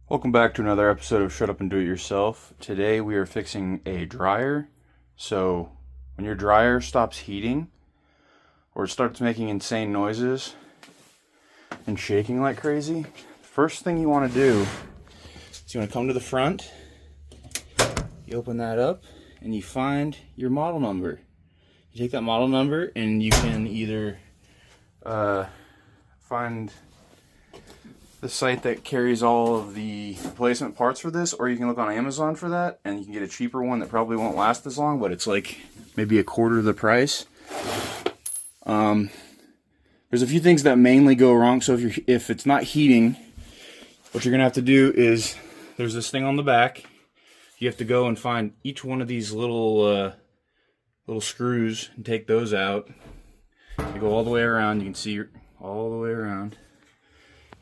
Welcome back to another episode of Shut Up and Do It Yourself. Today we are fixing a dryer. So when your dryer stops heating or it starts making insane noises and shaking like crazy, the first thing you want to do is you want to come to the front, you open that up, and you find your model number. You take that model number and you can either find the site that carries all of the replacement parts for this, or you can look on Amazon for that and you can get a cheaper one that probably won't last as long, but it's like maybe a quarter of the price. There's a few things that mainly go wrong. So if it's not heating, what you're gonna have to do is there's this thing on the back. You have to go and find each one of these little screws and take those out. You go all the way around. You can see all the way around.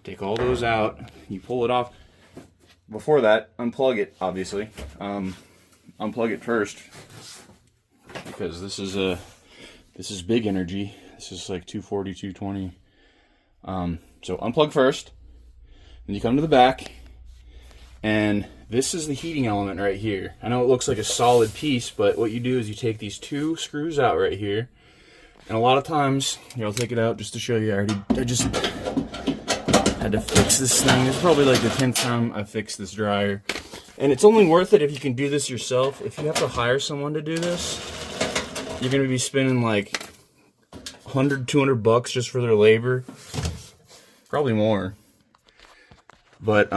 Take all those out, you pull it off. Before that, unplug it, obviously. Unplug it first, because this is big energy. This is like 240, 220. So unplug first, then you come to the back, and this is the heating element right here. I know it looks like a solid piece, but what you do is you take these two screws out right here, and a lot of times, here, I'll take it out just to show you. I just had to fix this thing. It's probably like the 10th time I've fixed this dryer. And it's only worth it if you can do this yourself. If you have to hire someone to do this, you're going to be spending like 100, 200 bucks just for their labor. Probably more. But,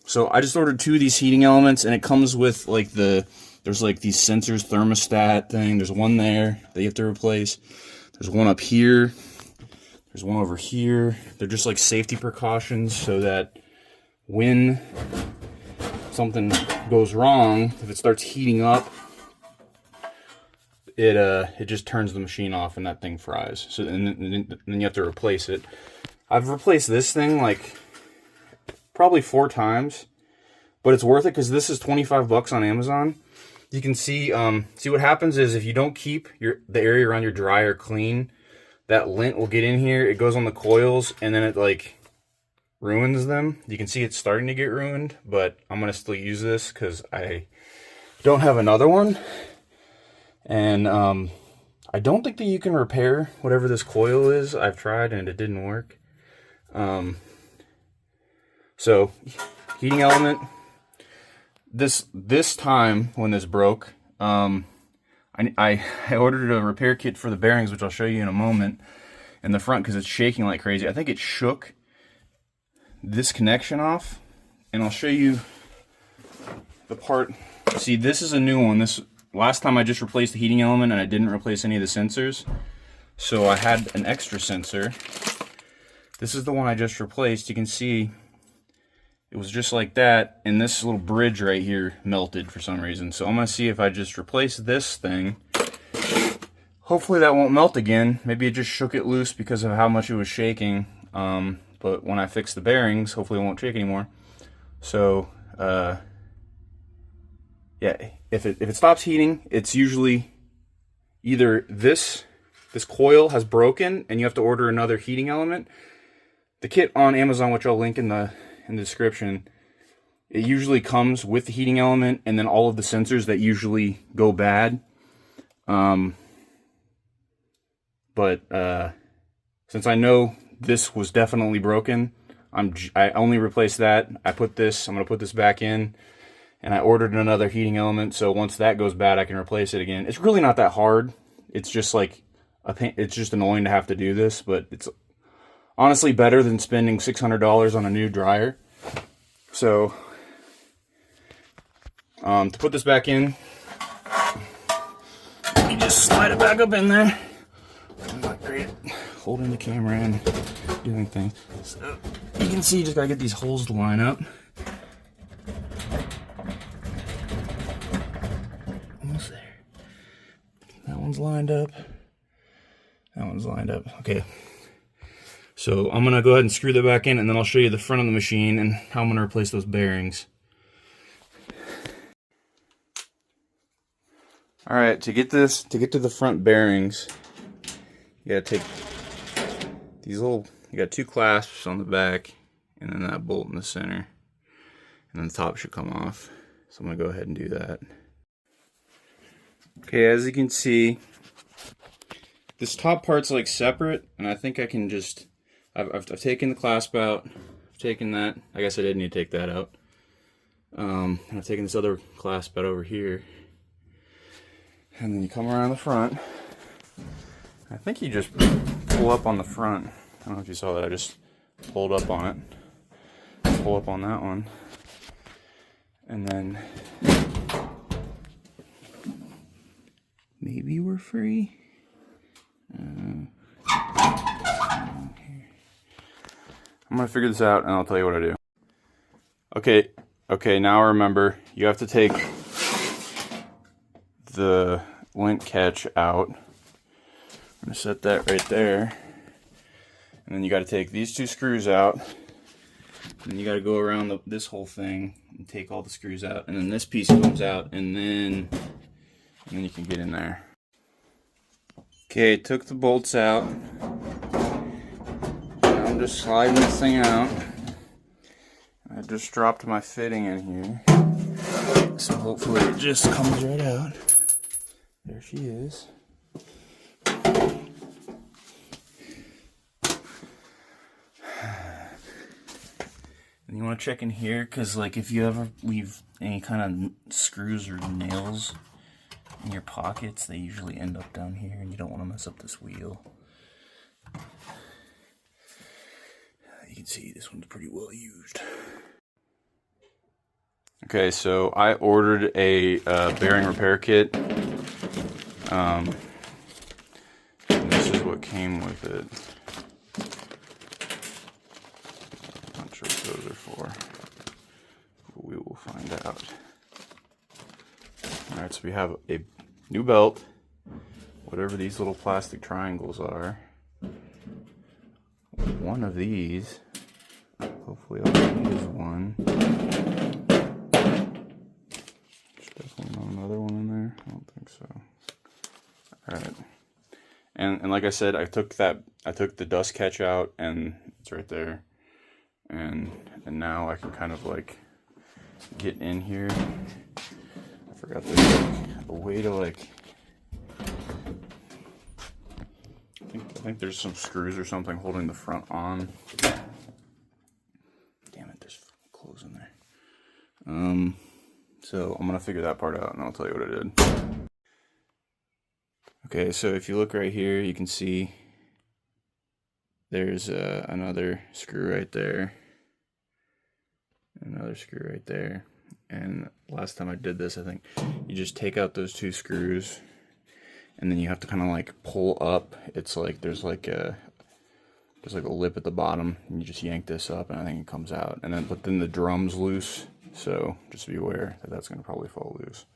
so I just ordered two of these heating elements, and it comes with like there's like these sensors, thermostat thing. There's one there that you have to replace. There's one up here. There's one over here. They're just like safety precautions so that when something goes wrong, if it starts heating up, it just turns the machine off and that thing fries. So then you have to replace it. I've replaced this thing like probably 4 times, but it's worth it because this is 25 bucks on Amazon. You can see what happens is if you don't keep the area around your dryer clean, that lint will get in here, it goes on the coils, and then it like ruins them. You can see it's starting to get ruined, but I'm gonna still use this because I don't have another one. And I don't think that you can repair whatever this coil is. I've tried and it didn't work. So heating element, this time when this broke, I ordered a repair kit for the bearings, which I'll show you in a moment, in the front because it's shaking like crazy. I think it shook this connection off, and I'll show you the part. See, this is a new one. This last time I just replaced the heating element and I didn't replace any of the sensors, so I had an extra sensor. This is the one I just replaced. You can see it was just like that, and this little bridge right here melted for some reason. So I'm going to see if I just replace this thing. Hopefully that won't melt again. Maybe it just shook it loose because of how much it was shaking. But when I fix the bearings, hopefully it won't shake anymore. So, yeah, if it stops heating, it's usually either this coil has broken and you have to order another heating element. The kit on Amazon, which I'll link in the description, it usually comes with the heating element and then all of the sensors that usually go bad. But since I know this was definitely broken, I only replaced that. I'm going to put this back in, and I ordered another heating element, so once that goes bad I can replace it again. It's really not that hard. It's just like it's just annoying to have to do this, but it's honestly better than spending $600 on a new dryer. So, to put this back in, you just slide it back up in there. I'm not great at holding the camera and doing things. So, you can see you just gotta get these holes to line up. Almost there. That one's lined up. That one's lined up. Okay. So I'm going to go ahead and screw that back in, and then I'll show you the front of the machine and how I'm going to replace those bearings. Alright, to get to the front bearings, you got to take these you got 2 clasps on the back, and then that bolt in the center. and then the top should come off. So I'm gonna go ahead and do that. Okay, as you can see, this top part's like separate, and I think I can just, I've taken the clasp out, I've taken that, I guess I did need to take that out. And I've taken this other clasp out over here. And then you come around the front. I think you just pull up on the front. I don't know if you saw that, I just pulled up on it. Pull up on that one. And then maybe we're free. I'm gonna figure this out and I'll tell you what I do. Okay, now remember, you have to take the link catch out. I'm gonna set that right there. And then you gotta take these two screws out. And then you gotta go around this whole thing and take all the screws out. And then this piece comes out, and then you can get in there. Okay, took the bolts out. Now I'm just sliding this thing out. I just dropped my fitting in here. So hopefully it just comes right out. There she is. And you want to check in here, because like if you ever leave any kind of screws or nails in your pockets, they usually end up down here, and you don't want to mess up this wheel. You can see this one's pretty well used. Okay, so I ordered a bearing repair kit. And this is what came with it. I'm not sure what those are for, but we will find out. Alright, so we have a new belt, whatever these little plastic triangles are. One of these, hopefully all I need is one. There's definitely not another one in there, I don't think so. Alright, and like I said, I took the dust catch out, and it's right there, and now I can kind of like get in here. I forgot there's like a way to like, I think there's some screws or something holding the front on. Damn it, there's clothes in there. So I'm gonna figure that part out and I'll tell you what I did. Okay, so if you look right here, you can see there's another screw right there, another screw right there. And last time I did this, I think you just take out those two screws, and then you have to kind of like pull up. It's like there's like a lip at the bottom, and you just yank this up, and I think it comes out. And then but then the drum's loose, so just be aware that that's going to probably fall loose.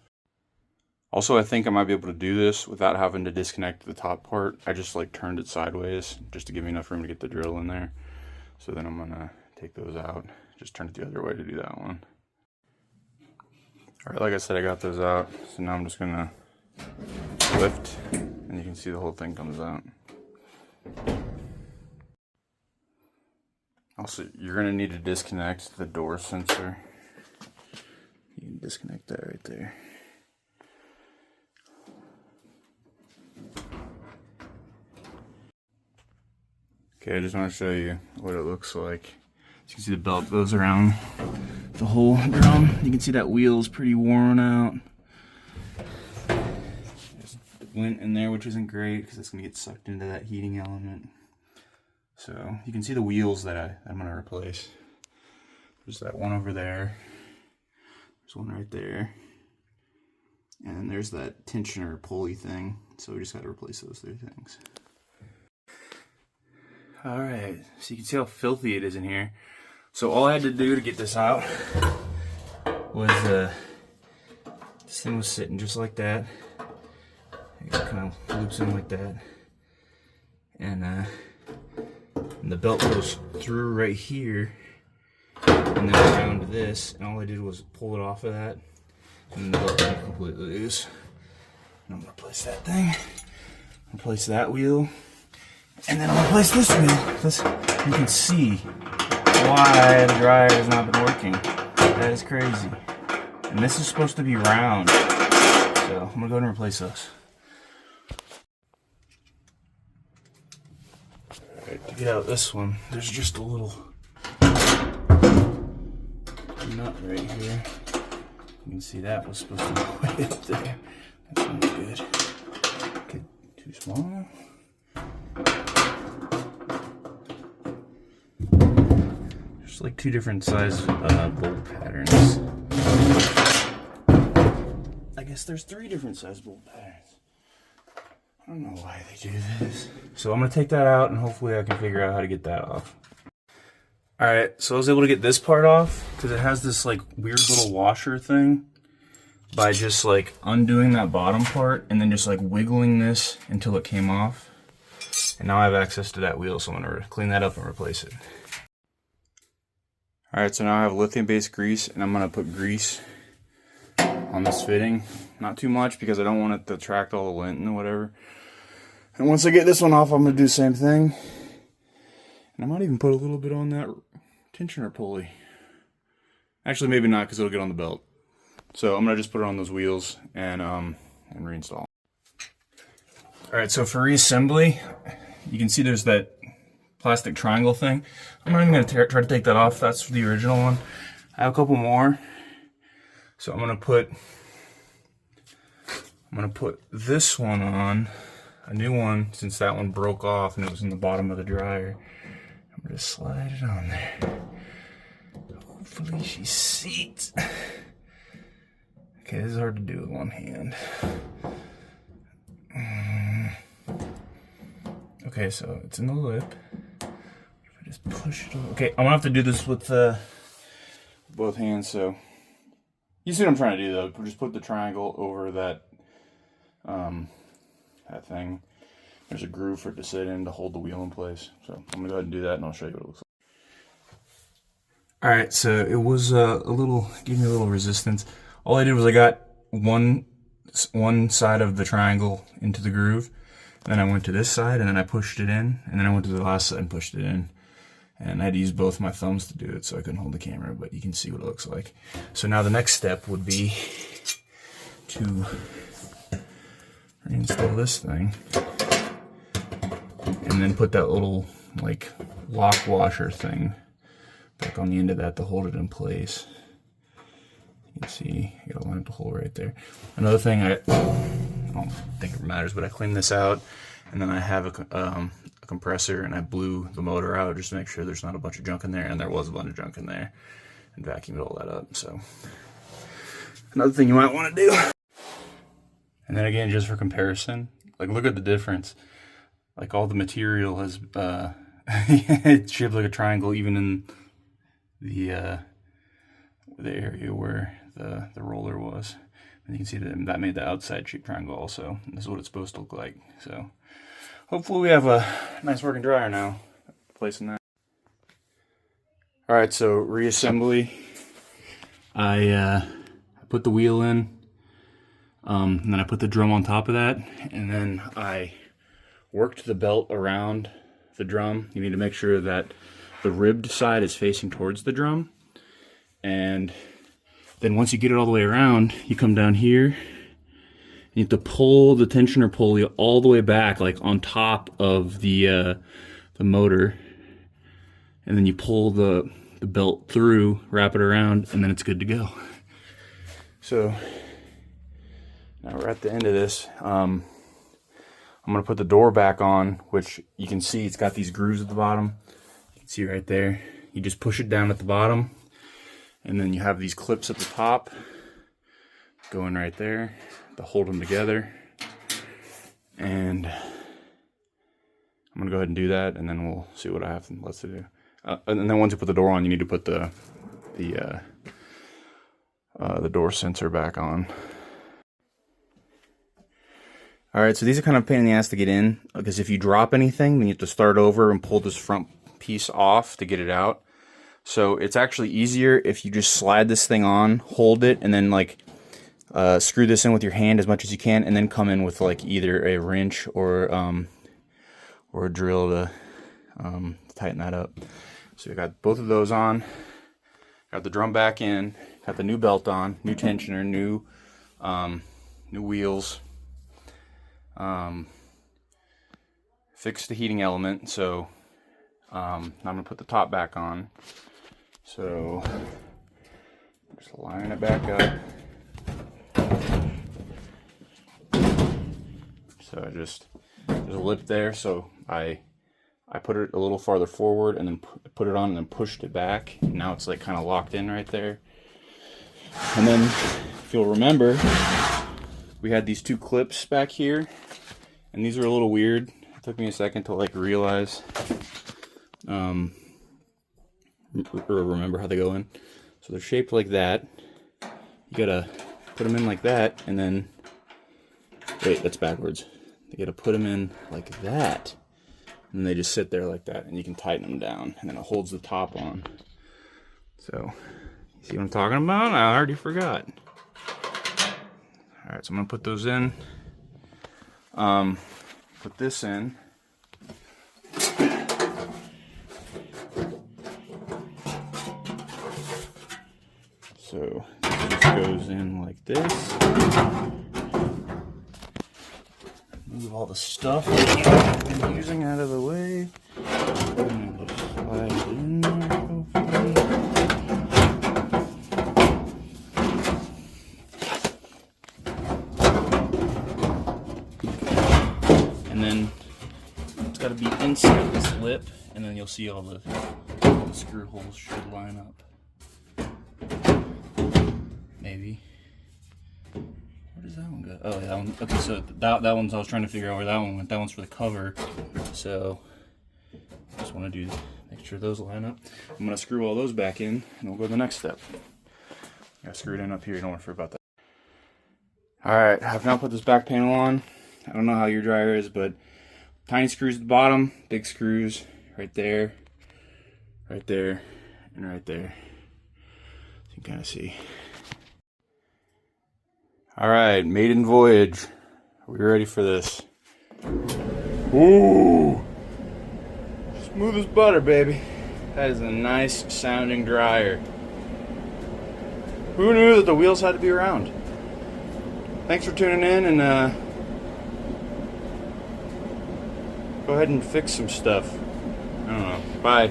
Also, I think I might be able to do this without having to disconnect the top part. I just like turned it sideways just to give me enough room to get the drill in there. So then I'm gonna take those out. Just turn it the other way to do that one. Alright, like I said, I got those out. So now I'm just gonna lift, and you can see the whole thing comes out. Also, you're gonna need to disconnect the door sensor. You can disconnect that right there. Okay, I just want to show you what it looks like. As you can see, the belt goes around the whole drum. You can see that wheel is pretty worn out. There's lint in there, which isn't great because it's going to get sucked into that heating element. So you can see the wheels that I'm going to replace. There's that one over there. There's one right there. And there's that tensioner pulley thing. So we just got to replace those three things. Alright, so you can see how filthy it is in here. So all I had to do to get this out was, this thing was sitting just like that. It kind of loops in like that. And the belt goes through right here, and then around to this, and all I did was pull it off of that, and the belt came completely loose. And I'm going to replace that thing, replace that wheel, and then I'm going to replace this wheel. You can see why the dryer has not been working. That is crazy. And this is supposed to be round. So I'm gonna go ahead and replace those. Alright, to get out this one, there's just a little nut right here. You can see that was supposed to be way up there. That's not good. Okay, too small. There's like two different size bolt patterns. I guess there's three different size bolt patterns. I don't know why they do this. So I'm gonna take that out and hopefully I can figure out how to get that off. Alright, so I was able to get this part off because it has this like weird little washer thing by just like undoing that bottom part and then just like wiggling this until it came off. And now I have access to that wheel, so I'm gonna clean that up and replace it. Alright, so now I have lithium-based grease and I'm gonna put grease on this fitting. Not too much because I don't want it to attract all the lint and whatever. And once I get this one off, I'm gonna do the same thing. And I might even put a little bit on that tensioner pulley. Actually, maybe not because it'll get on the belt. So I'm gonna just put it on those wheels and reinstall. Alright, so for reassembly, you can see there's that plastic triangle thing. I'm not even gonna try to take that off. That's the original one. I have a couple more. So I'm gonna put this one on, a new one, since that one broke off and it was in the bottom of the dryer. I'm gonna slide it on there. Hopefully she seats. Okay, this is hard to do with one hand. Okay, so it's in the lip. If I just push it over. Okay, I'm gonna have to do this with both hands, so you see what I'm trying to do though. Just put the triangle over that that thing. There's a groove for it to sit in to hold the wheel in place. So I'm gonna go ahead and do that and I'll show you what it looks like. Alright, so it was gave me a little resistance. All I did was I got one side of the triangle into the groove, and then I went to this side and then I pushed it in, and then I went to the last side and pushed it in. And I had to use both my thumbs to do it, so I couldn't hold the camera, but you can see what it looks like. So now the next step would be to reinstall this thing, and then put that little like lock washer thing back on the end of that to hold it in place. You can see, you got a line up the hole right there. Another thing, I don't think it matters, but I cleaned this out, and then I have a compressor, and I blew the motor out just to make sure there's not a bunch of junk in there, and there was a bunch of junk in there, and vacuumed all that up. So another thing you might want to do. And then again, just for comparison, like look at the difference. Like all the material has it's shaped like a triangle, even in the area where the roller was. And you can see that made the outside shape triangle also. And this is what it's supposed to look like. So hopefully we have a nice working dryer now. Placing that. Alright, so reassembly. I put the wheel in. And then I put the drum on top of that. And then I worked the belt around the drum. You need to make sure that the ribbed side is facing towards the drum. And then once you get it all the way around, you come down here. You have to pull the tensioner pulley all the way back, like on top of the motor, and then you pull the belt through, wrap it around, and then it's good to go. So now we're at the end of this. I'm gonna put the door back on, which you can see it's got these grooves at the bottom. You can see right there. You just push it down at the bottom, and then you have these clips at the top going right there to hold them together. And I'm gonna go ahead and do that, and then we'll see what I have left to do. And then once you put the door on, you need to put the door sensor back on. Alright, so these are kind of a pain in the ass to get in, because if you drop anything, then you have to start over and pull this front piece off to get it out. So it's actually easier if you just slide this thing on, hold it, and then like screw this in with your hand as much as you can, and then come in with like either a wrench or a drill to tighten that up. So we got both of those on, Got the drum back in, got the new belt on, new tensioner, new wheels. Fixed the heating element, so I'm gonna put the top back on. So just line it back up. So there's a lip there, so I put it a little farther forward and then put it on and then pushed it back. Now it's like kind of locked in right there. And then if you'll remember, we had these two clips back here, and these are a little weird. It took me a second to like realize or remember how they go in. So they're shaped like that. You gotta put them in like that, and then wait, that's backwards. You gotta put them in like that, and they just sit there like that, and you can tighten them down, and then it holds the top on. So, you see what I'm talking about? I already forgot. Alright, so I'm gonna put those in. Put this in. So, this just goes in like this. Move all the stuff I've been using out of the way. And just slide it in there, hopefully. And then it's got to be inside this lip, and then you'll see all the screw holes should line up. Maybe. Where does that one go? Oh, that one. Okay, so that one's, I was trying to figure out where that one went. That one's for the cover. So, just want to make sure those line up. I'm going to screw all those back in, and we'll go to the next step. I got screwed in up here, don't worry about that. Alright, I've now put this back panel on. I don't know how your dryer is, but tiny screws at the bottom, big screws right there, and right there. So you can kind of see. Alright, maiden voyage. Are we ready for this? Ooh! Smooth as butter, baby. That is a nice sounding dryer. Who knew that the wheels had to be around? Thanks for tuning in, and go ahead and fix some stuff. I don't know. Bye.